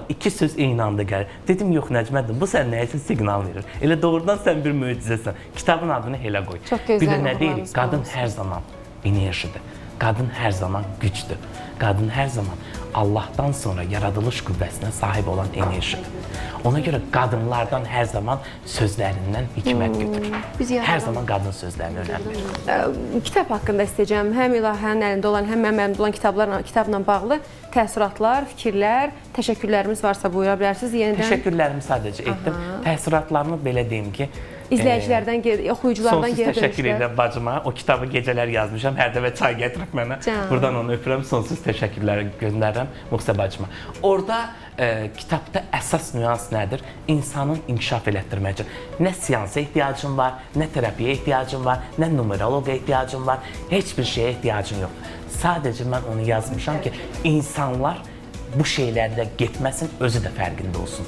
İki söz eyni anda gəlir. Dedim, yox Nəcməddin, bu sən nəyə üçün siqnal verir? Elə doğrudan sən bir möcüzəsən. Kitabın adını elə qoy. Çox gözəl Bir də nə deyirik? oxumanız Qadın olsun. hər zaman enerjidir. Qadın hər zaman gücdür. Qadın hər zaman Allahdan sonra yaradılış qüvvəsinə sahib olan enerjidir. Ona görə qadınlardan hər zaman sözlərindən hikmət götürür. Hər zaman qadın sözlərinə önəm verir. Kitab haqqında istəyəcəm. Həm İlahənin əlində olan, həm mənim əlimdə olan kitabla bağlı təəssüratlar, fikirlər, təşəkkürlərimiz varsa buyura bilərsiniz. Yenidən Təşəkkürlərimi sadəcə etdim. Təəssüratlarımı belə deyim ki, izləyicilərdən, oxuyuculardan sonsuz geri təşəkkür dönüşlər. edirəm bacıma. O kitabı gecələr yazmışam. Hər dəfə çay gətirib mənə. Buradan onu öpürəm. Sonsuz təşəkkürlər göndərirəm Muxsə bacıma. Orada kitabda əsas nüans nədir? İnsanın inkişaf elətdirmək üçün. Nə seansa ehtiyacın var, nə terapiyə ehtiyacın var, nə numeroloqa ehtiyacın var. Heç bir şeyə ehtiyacın yox. Sadəcə mən onu yazmışam ki, insanlar bu şeylərdə getməsin, özü də fərqində olsun.